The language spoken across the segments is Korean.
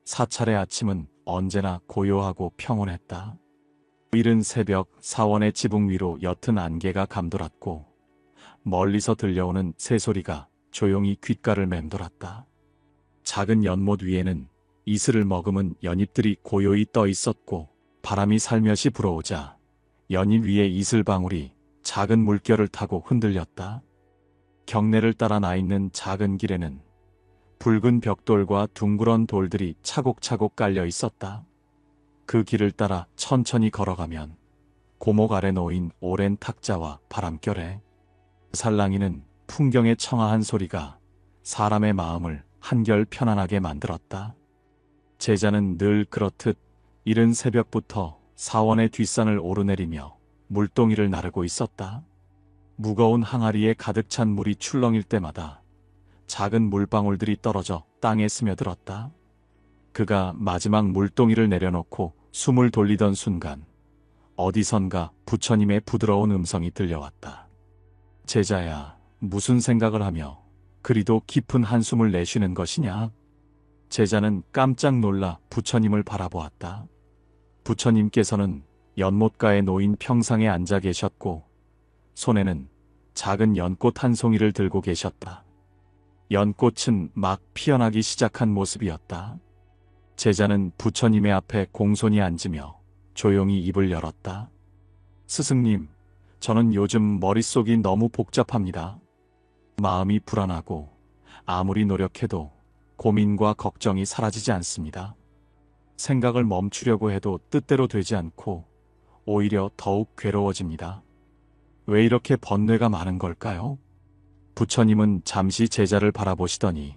사찰의 아침은 언제나 고요하고 평온했다. 이른 새벽 사원의 지붕 위로 옅은 안개가 감돌았고 멀리서 들려오는 새소리가 조용히 귓가를 맴돌았다. 작은 연못 위에는 이슬을 머금은 연잎들이 고요히 떠 있었고 바람이 살며시 불어오자 연잎 위에 이슬방울이 작은 물결을 타고 흔들렸다. 경내를 따라 나 있는 작은 길에는 붉은 벽돌과 둥그런 돌들이 차곡차곡 깔려 있었다. 그 길을 따라 천천히 걸어가면 고목 아래 놓인 오랜 탁자와 바람결에 살랑이는 풍경의 청아한 소리가 사람의 마음을 한결 편안하게 만들었다. 제자는 늘 그렇듯 이른 새벽부터 사원의 뒷산을 오르내리며 물동이를 나르고 있었다. 무거운 항아리에 가득 찬 물이 출렁일 때마다 작은 물방울들이 떨어져 땅에 스며들었다. 그가 마지막 물동이를 내려놓고 숨을 돌리던 순간 어디선가 부처님의 부드러운 음성이 들려왔다. 제자야, 무슨 생각을 하며 그리도 깊은 한숨을 내쉬는 것이냐? 제자는 깜짝 놀라 부처님을 바라보았다. 부처님께서는 연못가에 놓인 평상에 앉아 계셨고 손에는 작은 연꽃 한 송이를 들고 계셨다. 연꽃은 막 피어나기 시작한 모습이었다. 제자는 부처님의 앞에 공손히 앉으며 조용히 입을 열었다. 스승님, 저는 요즘 머릿속이 너무 복잡합니다. 마음이 불안하고 아무리 노력해도 고민과 걱정이 사라지지 않습니다. 생각을 멈추려고 해도 뜻대로 되지 않고 오히려 더욱 괴로워집니다. 왜 이렇게 번뇌가 많은 걸까요? 부처님은 잠시 제자를 바라보시더니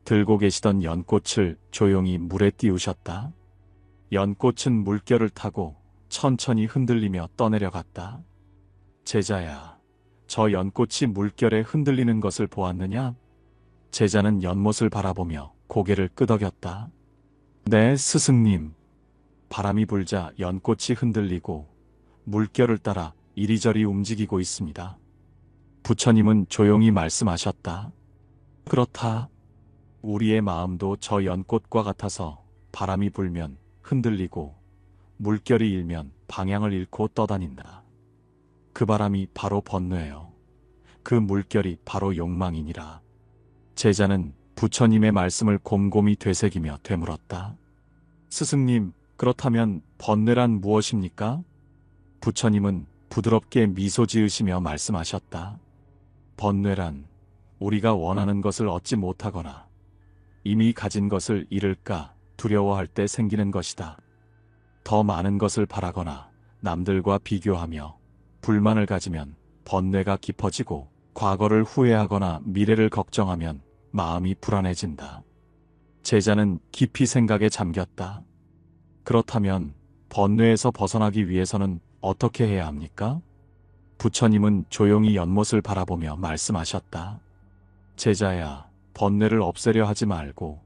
들고 계시던 연꽃을 조용히 물에 띄우셨다. 연꽃은 물결을 타고 천천히 흔들리며 떠내려갔다. 제자야, 저 연꽃이 물결에 흔들리는 것을 보았느냐? 제자는 연못을 바라보며 고개를 끄덕였다. 네, 스승님. 바람이 불자 연꽃이 흔들리고 물결을 따라 이리저리 움직이고 있습니다. 부처님은 조용히 말씀하셨다. 그렇다. 우리의 마음도 저 연꽃과 같아서 바람이 불면 흔들리고 물결이 일면 방향을 잃고 떠다닌다. 그 바람이 바로 번뇌요. 그 물결이 바로 욕망이니라. 제자는 부처님의 말씀을 곰곰이 되새기며 되물었다. 스승님, 그렇다면 번뇌란 무엇입니까? 부처님은 부드럽게 미소 지으시며 말씀하셨다. 번뇌란 우리가 원하는 것을 얻지 못하거나 이미 가진 것을 잃을까 두려워할 때 생기는 것이다. 더 많은 것을 바라거나 남들과 비교하며 불만을 가지면 번뇌가 깊어지고 과거를 후회하거나 미래를 걱정하면 마음이 불안해진다. 제자는 깊이 생각에 잠겼다. 그렇다면 번뇌에서 벗어나기 위해서는 어떻게 해야 합니까? 부처님은 조용히 연못을 바라보며 말씀하셨다. 제자야, 번뇌를 없애려 하지 말고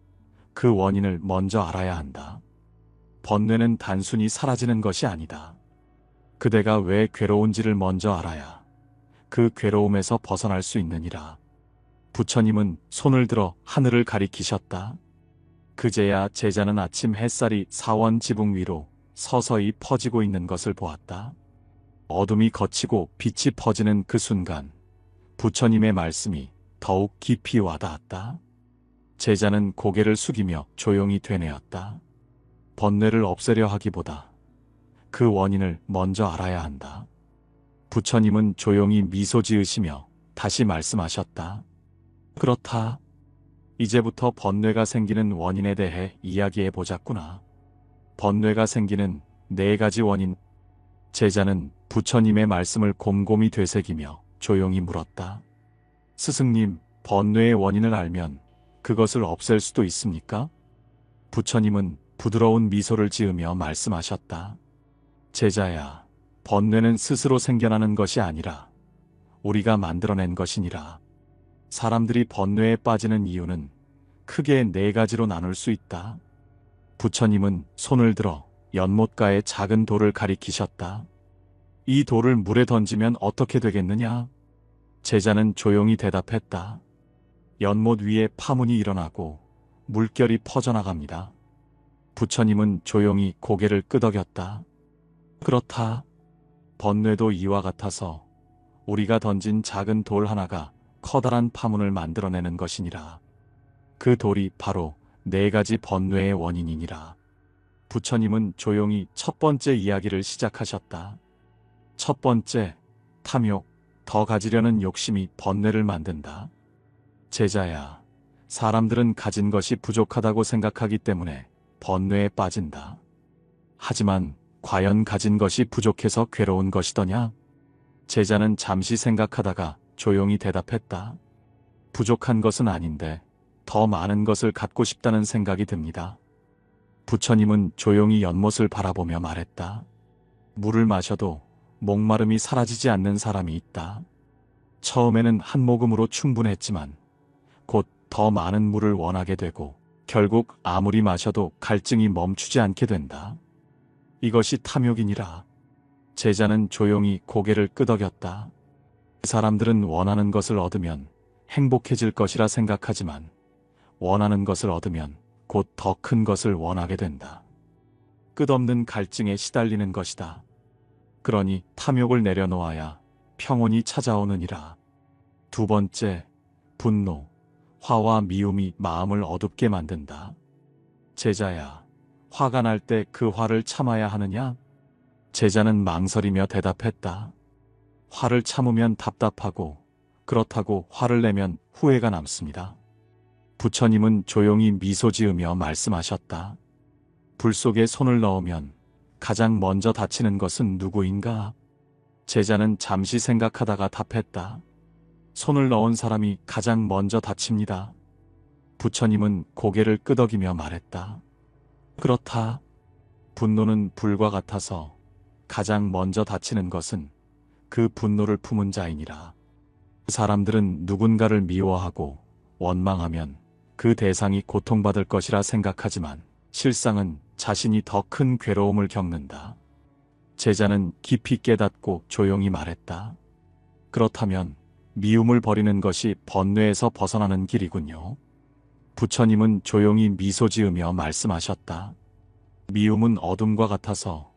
그 원인을 먼저 알아야 한다. 번뇌는 단순히 사라지는 것이 아니다. 그대가 왜 괴로운지를 먼저 알아야 그 괴로움에서 벗어날 수 있느니라. 부처님은 손을 들어 하늘을 가리키셨다. 그제야 제자는 아침 햇살이 사원 지붕 위로 서서히 퍼지고 있는 것을 보았다. 어둠이 걷히고 빛이 퍼지는 그 순간 부처님의 말씀이 더욱 깊이 와닿았다. 제자는 고개를 숙이며 조용히 되뇌었다. 번뇌를 없애려 하기보다 그 원인을 먼저 알아야 한다. 부처님은 조용히 미소 지으시며 다시 말씀하셨다. 그렇다. 이제부터 번뇌가 생기는 원인에 대해 이야기해 보자꾸나. 번뇌가 생기는 4가지 원인. 제자는 부처님의 말씀을 곰곰이 되새기며 조용히 물었다. 스승님, 번뇌의 원인을 알면 그것을 없앨 수도 있습니까? 부처님은 부드러운 미소를 지으며 말씀하셨다. 제자야, 번뇌는 스스로 생겨나는 것이 아니라 우리가 만들어낸 것이니라. 사람들이 번뇌에 빠지는 이유는 크게 4가지로 나눌 수 있다. 부처님은 손을 들어 연못가의 작은 돌을 가리키셨다. 이 돌을 물에 던지면 어떻게 되겠느냐? 제자는 조용히 대답했다. 연못 위에 파문이 일어나고 물결이 퍼져나갑니다. 부처님은 조용히 고개를 끄덕였다. 그렇다. 번뇌도 이와 같아서 우리가 던진 작은 돌 하나가 커다란 파문을 만들어내는 것이니라. 그 돌이 바로 네 가지 번뇌의 원인이니라. 부처님은 조용히 첫 번째 이야기를 시작하셨다. 첫 번째, 탐욕, 더 가지려는 욕심이 번뇌를 만든다. 제자야, 사람들은 가진 것이 부족하다고 생각하기 때문에 번뇌에 빠진다. 하지만 과연 가진 것이 부족해서 괴로운 것이더냐? 제자는 잠시 생각하다가 조용히 대답했다. 부족한 것은 아닌데 더 많은 것을 갖고 싶다는 생각이 듭니다. 부처님은 조용히 연못을 바라보며 말했다. 물을 마셔도 목마름이 사라지지 않는 사람이 있다. 처음에는 한 모금으로 충분했지만 곧 더 많은 물을 원하게 되고 결국 아무리 마셔도 갈증이 멈추지 않게 된다. 이것이 탐욕이니라. 제자는 조용히 고개를 끄덕였다. 사람들은 원하는 것을 얻으면 행복해질 것이라 생각하지만 원하는 것을 얻으면 곧 더 큰 것을 원하게 된다. 끝없는 갈증에 시달리는 것이다. 그러니 탐욕을 내려놓아야 평온이 찾아오느니라. 두 번째, 분노, 화와 미움이 마음을 어둡게 만든다. 제자야, 화가 날 때 그 화를 참아야 하느냐? 제자는 망설이며 대답했다. 화를 참으면 답답하고 그렇다고 화를 내면 후회가 남습니다. 부처님은 조용히 미소 지으며 말씀하셨다. 불 속에 손을 넣으면 가장 먼저 다치는 것은 누구인가? 제자는 잠시 생각하다가 답했다. 손을 넣은 사람이 가장 먼저 다칩니다. 부처님은 고개를 끄덕이며 말했다. 그렇다. 분노는 불과 같아서 가장 먼저 다치는 것은 그 분노를 품은 자이니라. 사람들은 누군가를 미워하고 원망하면 그 대상이 고통받을 것이라 생각하지만 실상은 자신이 더 큰 괴로움을 겪는다. 제자는 깊이 깨닫고 조용히 말했다. 그렇다면 미움을 버리는 것이 번뇌에서 벗어나는 길이군요. 부처님은 조용히 미소 지으며 말씀하셨다. 미움은 어둠과 같아서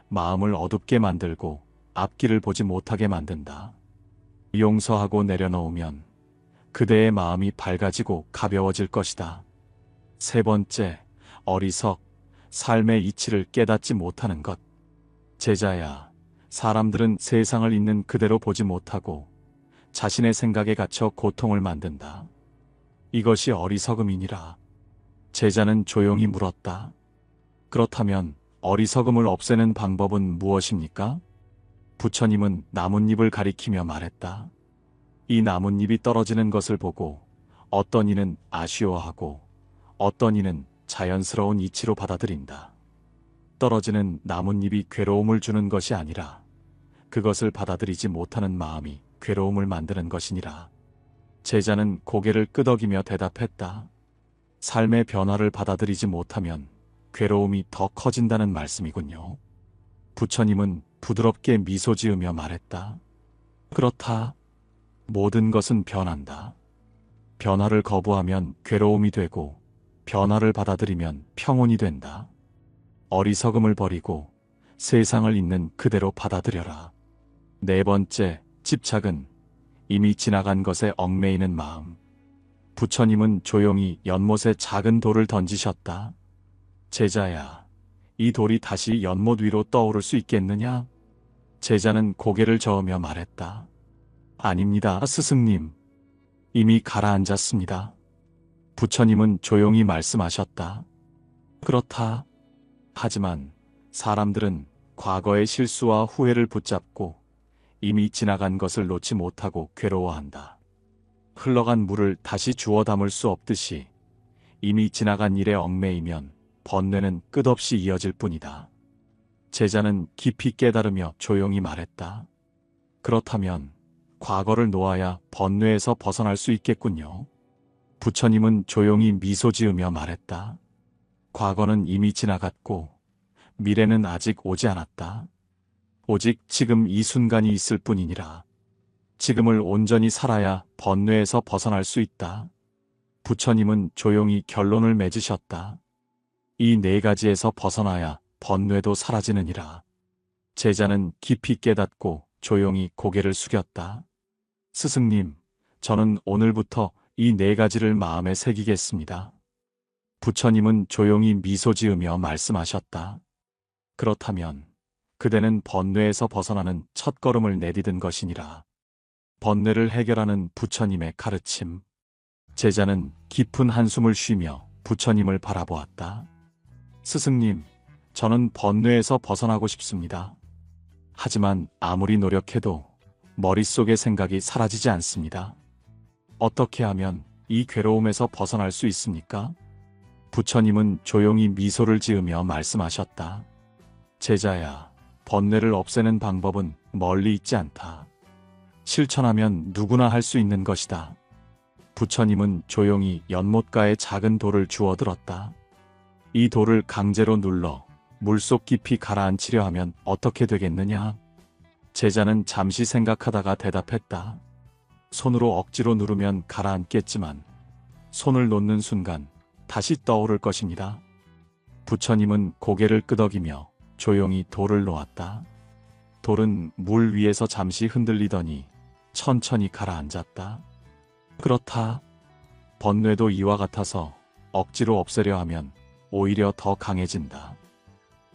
마음을 어둡게 만들고 앞길을 보지 못하게 만든다. 용서하고 내려놓으면 그대의 마음이 밝아지고 가벼워질 것이다. 세 번째, 어리석, 삶의 이치를 깨닫지 못하는 것. 제자야, 사람들은 세상을 있는 그대로 보지 못하고 자신의 생각에 갇혀 고통을 만든다. 이것이 어리석음이니라. 제자는 조용히 물었다. 그렇다면 어리석음을 없애는 방법은 무엇입니까? 부처님은 나뭇잎을 가리키며 말했다. 이 나뭇잎이 떨어지는 것을 보고 어떤 이는 아쉬워하고 어떤 이는 자연스러운 이치로 받아들인다. 떨어지는 나뭇잎이 괴로움을 주는 것이 아니라 그것을 받아들이지 못하는 마음이 괴로움을 만드는 것이니라. 제자는 고개를 끄덕이며 대답했다. 삶의 변화를 받아들이지 못하면 괴로움이 더 커진다는 말씀이군요. 부처님은 부드럽게 미소 지으며 말했다. 그렇다. 모든 것은 변한다. 변화를 거부하면 괴로움이 되고 변화를 받아들이면 평온이 된다. 어리석음을 버리고 세상을 있는 그대로 받아들여라. 네 번째, 집착은 이미 지나간 것에 얽매이는 마음. 부처님은 조용히 연못에 작은 돌을 던지셨다. 제자야, 이 돌이 다시 연못 위로 떠오를 수 있겠느냐? 제자는 고개를 저으며 말했다. 아닙니다, 스승님. 이미 가라앉았습니다. 부처님은 조용히 말씀하셨다. 그렇다. 하지만 사람들은 과거의 실수와 후회를 붙잡고 이미 지나간 것을 놓지 못하고 괴로워한다. 흘러간 물을 다시 주워 담을 수 없듯이 이미 지나간 일에 얽매이면 번뇌는 끝없이 이어질 뿐이다. 제자는 깊이 깨달으며 조용히 말했다. 그렇다면 과거를 놓아야 번뇌에서 벗어날 수 있겠군요. 부처님은 조용히 미소 지으며 말했다. 과거는 이미 지나갔고 미래는 아직 오지 않았다. 오직 지금 이 순간이 있을 뿐이니라. 지금을 온전히 살아야 번뇌에서 벗어날 수 있다. 부처님은 조용히 결론을 맺으셨다. 이 네 가지에서 벗어나야 번뇌도 사라지느니라. 제자는 깊이 깨닫고 조용히 고개를 숙였다. 스승님, 저는 오늘부터 이 네 가지를 마음에 새기겠습니다. 부처님은 조용히 미소 지으며 말씀하셨다. 그렇다면 그대는 번뇌에서 벗어나는 첫걸음을 내디딘 것이니라. 번뇌를 해결하는 부처님의 가르침. 제자는 깊은 한숨을 쉬며 부처님을 바라보았다. 스승님, 저는 번뇌에서 벗어나고 싶습니다. 하지만 아무리 노력해도 머릿속의 생각이 사라지지 않습니다. 어떻게 하면 이 괴로움에서 벗어날 수 있습니까? 부처님은 조용히 미소를 지으며 말씀하셨다. 제자야, 번뇌를 없애는 방법은 멀리 있지 않다. 실천하면 누구나 할 수 있는 것이다. 부처님은 조용히 연못가에 작은 돌을 주워 들었다. 이 돌을 강제로 눌러 물속 깊이 가라앉히려 하면 어떻게 되겠느냐? 제자는 잠시 생각하다가 대답했다. 손으로 억지로 누르면 가라앉겠지만 손을 놓는 순간 다시 떠오를 것입니다. 부처님은 고개를 끄덕이며 조용히 돌을 놓았다. 돌은 물 위에서 잠시 흔들리더니 천천히 가라앉았다. 그렇다. 번뇌도 이와 같아서 억지로 없애려 하면 오히려 더 강해진다.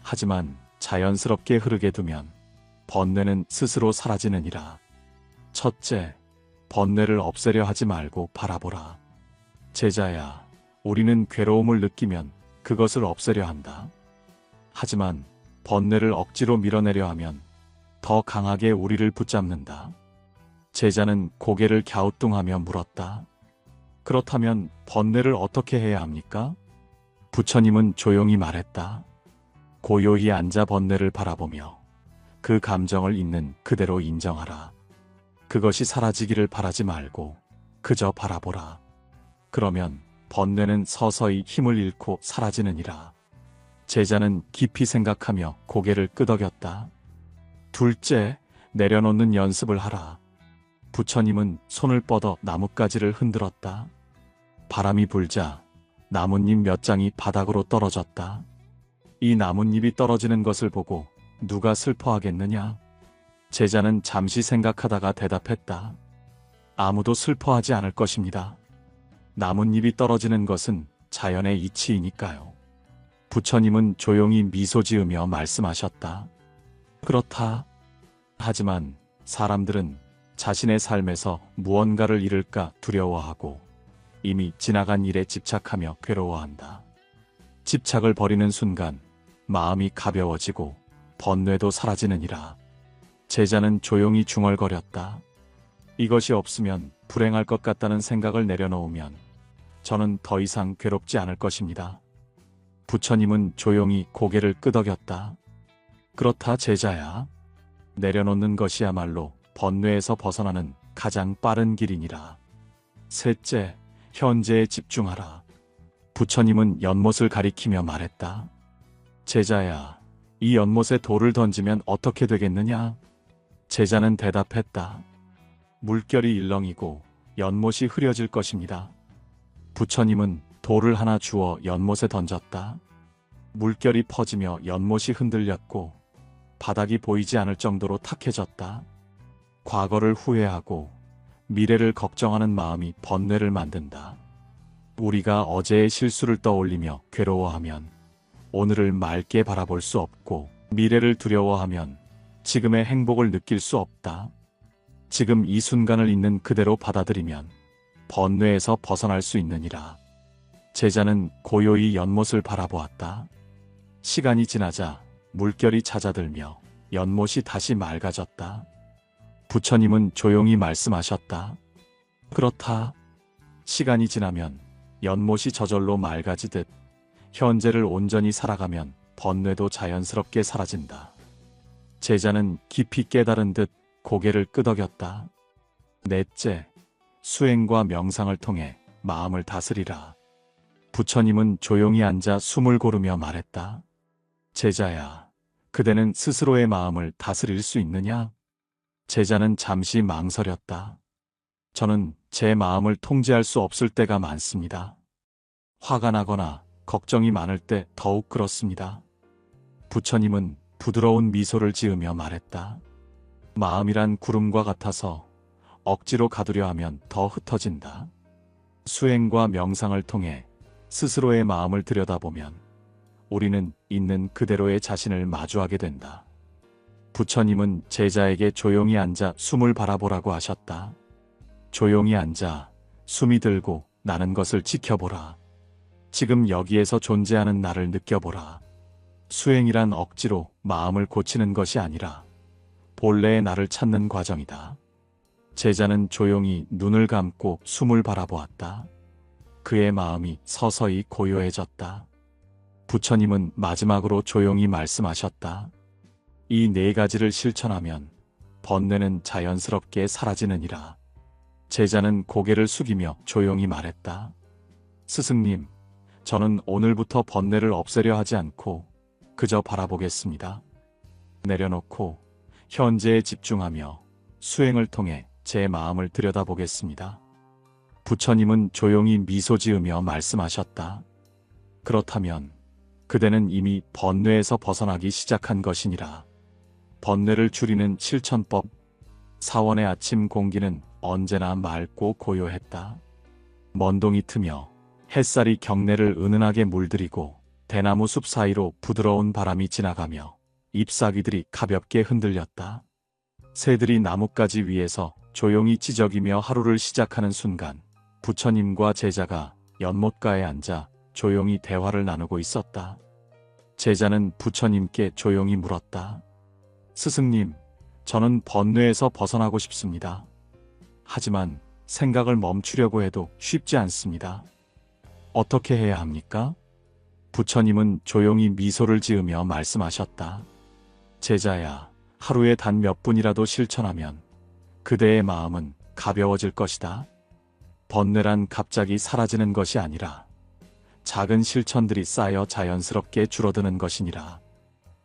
하지만 자연스럽게 흐르게 두면 번뇌는 스스로 사라지느니라. 첫째, 번뇌를 없애려 하지 말고 바라보라. 제자야, 우리는 괴로움을 느끼면 그것을 없애려 한다. 하지만 번뇌를 억지로 밀어내려 하면 더 강하게 우리를 붙잡는다. 제자는 고개를 갸우뚱하며 물었다. 그렇다면 번뇌를 어떻게 해야 합니까? 부처님은 조용히 말했다. 고요히 앉아 번뇌를 바라보며 그 감정을 있는 그대로 인정하라. 그것이 사라지기를 바라지 말고 그저 바라보라. 그러면 번뇌는 서서히 힘을 잃고 사라지느니라. 제자는 깊이 생각하며 고개를 끄덕였다. 둘째, 내려놓는 연습을 하라. 부처님은 손을 뻗어 나뭇가지를 흔들었다. 바람이 불자 나뭇잎 몇 장이 바닥으로 떨어졌다. 이 나뭇잎이 떨어지는 것을 보고 누가 슬퍼하겠느냐? 제자는 잠시 생각하다가 대답했다. 아무도 슬퍼하지 않을 것입니다. 나뭇잎이 떨어지는 것은 자연의 이치이니까요. 부처님은 조용히 미소 지으며 말씀하셨다. 그렇다. 하지만 사람들은 자신의 삶에서 무언가를 잃을까 두려워하고 이미 지나간 일에 집착하며 괴로워한다. 집착을 버리는 순간 마음이 가벼워지고 번뇌도 사라지느니라. 제자는 조용히 중얼거렸다. 이것이 없으면 불행할 것 같다는 생각을 내려놓으면 저는 더 이상 괴롭지 않을 것입니다. 부처님은 조용히 고개를 끄덕였다. 그렇다 제자야. 내려놓는 것이야말로 번뇌에서 벗어나는 가장 빠른 길이니라. 셋째, 현재에 집중하라. 부처님은 연못을 가리키며 말했다. 제자야, 이 연못에 돌을 던지면 어떻게 되겠느냐? 제자는 대답했다. 물결이 일렁이고 연못이 흐려질 것입니다. 부처님은 돌을 하나 주워 연못에 던졌다. 물결이 퍼지며 연못이 흔들렸고 바닥이 보이지 않을 정도로 탁해졌다. 과거를 후회하고 미래를 걱정하는 마음이 번뇌를 만든다. 우리가 어제의 실수를 떠올리며 괴로워하면 오늘을 맑게 바라볼 수 없고 미래를 두려워하면 지금의 행복을 느낄 수 없다. 지금 이 순간을 있는 그대로 받아들이면 번뇌에서 벗어날 수 있느니라. 제자는 고요히 연못을 바라보았다. 시간이 지나자 물결이 잦아들며 연못이 다시 맑아졌다. 부처님은 조용히 말씀하셨다. 그렇다. 시간이 지나면 연못이 저절로 맑아지듯 현재를 온전히 살아가면 번뇌도 자연스럽게 사라진다. 제자는 깊이 깨달은 듯 고개를 끄덕였다. 넷째, 수행과 명상을 통해 마음을 다스리라. 부처님은 조용히 앉아 숨을 고르며 말했다. 제자야, 그대는 스스로의 마음을 다스릴 수 있느냐? 제자는 잠시 망설였다. 저는 제 마음을 통제할 수 없을 때가 많습니다. 화가 나거나 걱정이 많을 때 더욱 그렇습니다. 부처님은 부드러운 미소를 지으며 말했다. 마음이란 구름과 같아서 억지로 가두려 하면 더 흩어진다. 수행과 명상을 통해 스스로의 마음을 들여다보면 우리는 있는 그대로의 자신을 마주하게 된다. 부처님은 제자에게 조용히 앉아 숨을 바라보라고 하셨다. 조용히 앉아 숨이 들고 나는 것을 지켜보라. 지금 여기에서 존재하는 나를 느껴보라. 수행이란 억지로 마음을 고치는 것이 아니라 본래의 나를 찾는 과정이다. 제자는 조용히 눈을 감고 숨을 바라보았다. 그의 마음이 서서히 고요해졌다. 부처님은 마지막으로 조용히 말씀하셨다. 이 네 가지를 실천하면 번뇌는 자연스럽게 사라지느니라. 제자는 고개를 숙이며 조용히 말했다. 스승님, 저는 오늘부터 번뇌를 없애려 하지 않고 그저 바라보겠습니다. 내려놓고 현재에 집중하며 수행을 통해 제 마음을 들여다보겠습니다. 부처님은 조용히 미소 지으며 말씀하셨다. 그렇다면 그대는 이미 번뇌에서 벗어나기 시작한 것이니라. 번뇌를 줄이는 실천법. 사원의 아침 공기는 언제나 맑고 고요했다. 먼동이 트며 햇살이 경내를 은은하게 물들이고 대나무 숲 사이로 부드러운 바람이 지나가며 잎사귀들이 가볍게 흔들렸다. 새들이 나뭇가지 위에서 조용히 지저귀며 하루를 시작하는 순간 부처님과 제자가 연못가에 앉아 조용히 대화를 나누고 있었다. 제자는 부처님께 조용히 물었다. 스승님, 저는 번뇌에서 벗어나고 싶습니다. 하지만 생각을 멈추려고 해도 쉽지 않습니다. 어떻게 해야 합니까? 부처님은 조용히 미소를 지으며 말씀하셨다. 제자야, 하루에 단 몇 분이라도 실천하면 그대의 마음은 가벼워질 것이다. 번뇌란 갑자기 사라지는 것이 아니라 작은 실천들이 쌓여 자연스럽게 줄어드는 것이니라.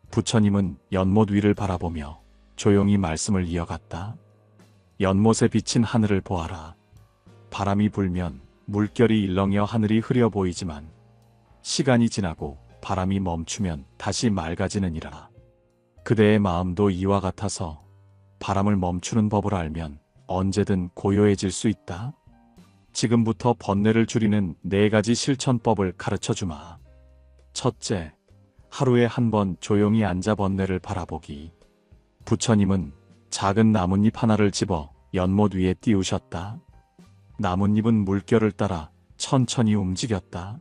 부처님은 연못 위를 바라보며 조용히 말씀을 이어갔다. 연못에 비친 하늘을 보아라. 바람이 불면 물결이 일렁여 하늘이 흐려 보이지만 시간이 지나고 바람이 멈추면 다시 맑아지느니라. 그대의 마음도 이와 같아서 바람을 멈추는 법을 알면 언제든 고요해질 수 있다. 지금부터 번뇌를 줄이는 4가지 실천법을 가르쳐주마. 첫째, 하루에 한 번 조용히 앉아 번뇌를 바라보기. 부처님은 작은 나뭇잎 하나를 집어 연못 위에 띄우셨다. 나뭇잎은 물결을 따라 천천히 움직였다.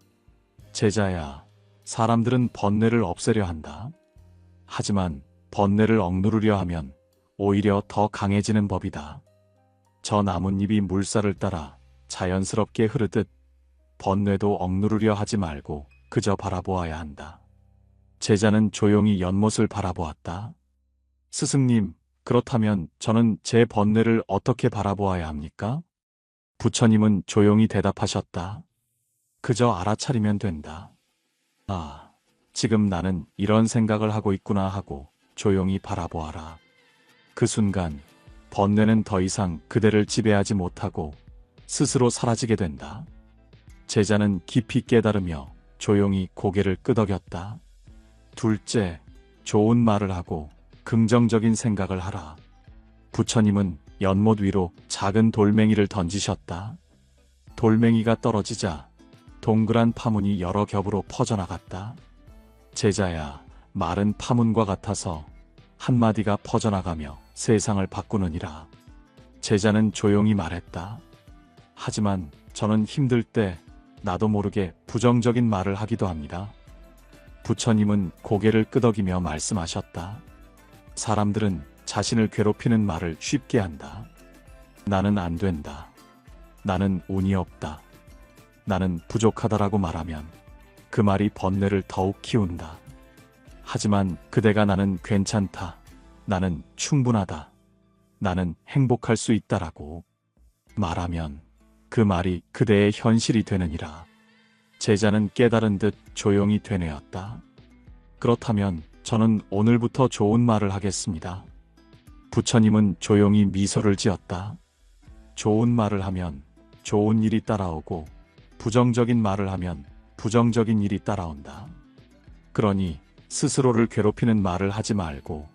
제자야, 사람들은 번뇌를 없애려 한다. 하지만 번뇌를 억누르려 하면 오히려 더 강해지는 법이다. 저 나뭇잎이 물살을 따라 자연스럽게 흐르듯 번뇌도 억누르려 하지 말고 그저 바라보아야 한다. 제자는 조용히 연못을 바라보았다. 스승님, 그렇다면 저는 제 번뇌를 어떻게 바라보아야 합니까? 부처님은 조용히 대답하셨다. 그저 알아차리면 된다. 아, 지금 나는 이런 생각을 하고 있구나 하고 조용히 바라보아라. 그 순간 번뇌는 더 이상 그대를 지배하지 못하고 스스로 사라지게 된다. 제자는 깊이 깨달으며 조용히 고개를 끄덕였다. 둘째, 좋은 말을 하고 긍정적인 생각을 하라. 부처님은 연못 위로 작은 돌멩이를 던지셨다. 돌멩이가 떨어지자 동그란 파문이 여러 겹으로 퍼져나갔다. 제자야, 말은 파문과 같아서 한마디가 퍼져나가며 세상을 바꾸느니라. 제자는 조용히 말했다. 하지만 저는 힘들 때 나도 모르게 부정적인 말을 하기도 합니다. 부처님은 고개를 끄덕이며 말씀하셨다. 사람들은 자신을 괴롭히는 말을 쉽게 한다. 나는 안 된다. 나는 운이 없다. 나는 부족하다라고 말하면 그 말이 번뇌를 더욱 키운다. 하지만 그대가 나는 괜찮다. 나는 충분하다. 나는 행복할 수 있다라고 말하면 그 말이 그대의 현실이 되느니라. 제자는 깨달은 듯 조용히 되뇌었다. 그렇다면 저는 오늘부터 좋은 말을 하겠습니다. 부처님은 조용히 미소를 지었다. 좋은 말을 하면 좋은 일이 따라오고 부정적인 말을 하면 부정적인 일이 따라온다. 그러니 스스로를 괴롭히는 말을 하지 말고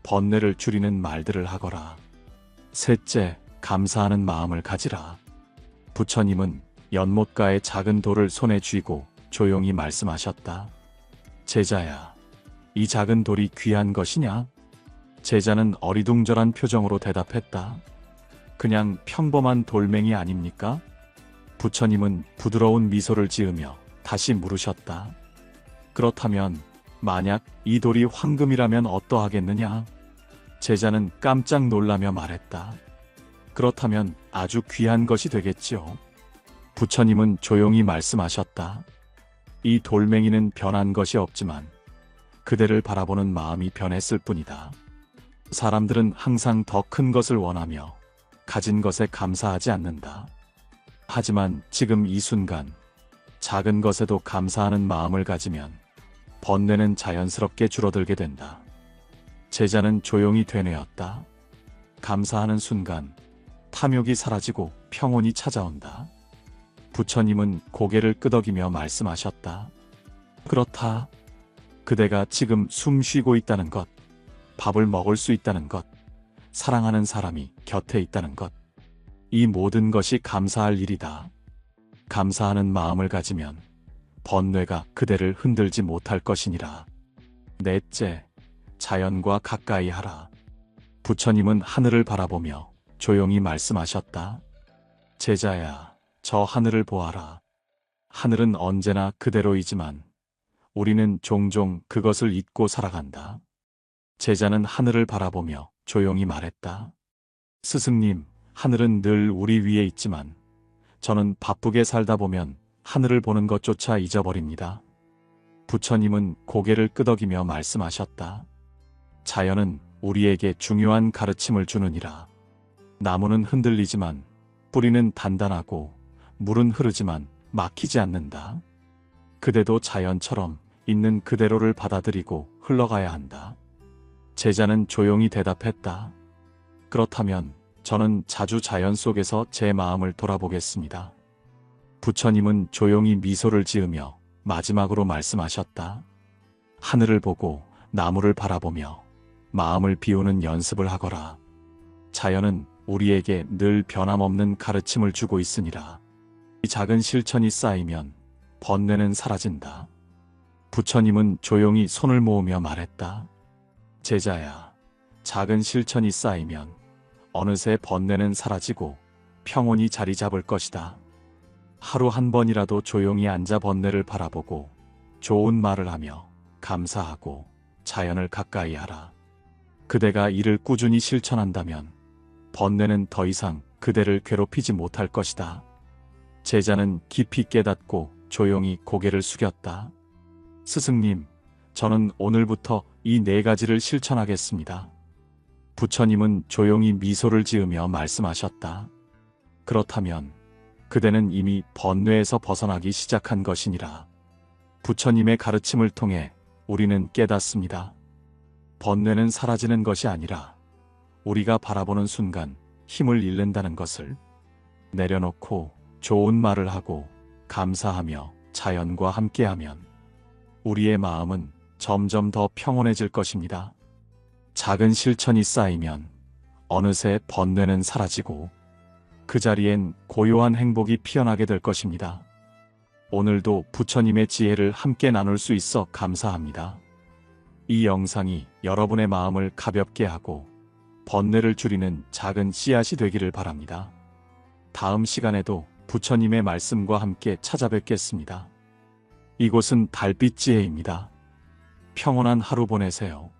번뇌를 줄이는 말들을 하거라. 셋째, 감사하는 마음을 가지라. 부처님은 연못가의 작은 돌을 손에 쥐고 조용히 말씀하셨다. 제자야, 이 작은 돌이 귀한 것이냐? 제자는 어리둥절한 표정으로 대답했다. 그냥 평범한 돌멩이 아닙니까? 부처님은 부드러운 미소를 지으며 다시 물으셨다. 그렇다면 만약 이 돌이 황금이라면 어떠하겠느냐? 제자는 깜짝 놀라며 말했다. 그렇다면 아주 귀한 것이 되겠지요. 부처님은 조용히 말씀하셨다. 이 돌멩이는 변한 것이 없지만 그대를 바라보는 마음이 변했을 뿐이다. 사람들은 항상 더 큰 것을 원하며 가진 것에 감사하지 않는다. 하지만 지금 이 순간 작은 것에도 감사하는 마음을 가지면 번뇌는 자연스럽게 줄어들게 된다. 제자는 조용히 되뇌었다. 감사하는 순간 탐욕이 사라지고 평온이 찾아온다. 부처님은 고개를 끄덕이며 말씀하셨다. 그렇다. 그대가 지금 숨 쉬고 있다는 것, 밥을 먹을 수 있다는 것, 사랑하는 사람이 곁에 있다는 것, 이 모든 것이 감사할 일이다. 감사하는 마음을 가지면 번뇌가 그대를 흔들지 못할 것이니라. 넷째, 자연과 가까이 하라. 부처님은 하늘을 바라보며 조용히 말씀하셨다. 제자야, 저 하늘을 보아라. 하늘은 언제나 그대로이지만 우리는 종종 그것을 잊고 살아간다. 제자는 하늘을 바라보며 조용히 말했다. 스승님, 하늘은 늘 우리 위에 있지만 저는 바쁘게 살다 보면 하늘을 보는 것조차 잊어버립니다. 부처님은 고개를 끄덕이며 말씀하셨다. 자연은 우리에게 중요한 가르침을 주느니라. 나무는 흔들리지만 뿌리는 단단하고 물은 흐르지만 막히지 않는다. 그대도 자연처럼 있는 그대로를 받아들이고 흘러가야 한다. 제자는 조용히 대답했다. 그렇다면 저는 자주 자연 속에서 제 마음을 돌아보겠습니다. 부처님은 조용히 미소를 지으며 마지막으로 말씀하셨다. 하늘을 보고 나무를 바라보며 마음을 비우는 연습을 하거라. 자연은 우리에게 늘 변함없는 가르침을 주고 있으니라. 이 작은 실천이 쌓이면 번뇌는 사라진다. 부처님은 조용히 손을 모으며 말했다. 제자야, 작은 실천이 쌓이면 어느새 번뇌는 사라지고 평온이 자리 잡을 것이다. 하루 한 번이라도 조용히 앉아 번뇌를 바라보고 좋은 말을 하며 감사하고 자연을 가까이 하라. 그대가 이를 꾸준히 실천한다면 번뇌는 더 이상 그대를 괴롭히지 못할 것이다. 제자는 깊이 깨닫고 조용히 고개를 숙였다. 스승님, 저는 오늘부터 이 4가지를 실천하겠습니다. 부처님은 조용히 미소를 지으며 말씀하셨다. 그렇다면 그대는 이미 번뇌에서 벗어나기 시작한 것이니라. 부처님의 가르침을 통해 우리는 깨닫습니다. 번뇌는 사라지는 것이 아니라 우리가 바라보는 순간 힘을 잃는다는 것을. 내려놓고 좋은 말을 하고 감사하며 자연과 함께하면 우리의 마음은 점점 더 평온해질 것입니다. 작은 실천이 쌓이면 어느새 번뇌는 사라지고 그 자리엔 고요한 행복이 피어나게 될 것입니다. 오늘도 부처님의 지혜를 함께 나눌 수 있어 감사합니다. 이 영상이 여러분의 마음을 가볍게 하고 번뇌를 줄이는 작은 씨앗이 되기를 바랍니다. 다음 시간에도 부처님의 말씀과 함께 찾아뵙겠습니다. 이곳은 달빛 지혜입니다. 평온한 하루 보내세요.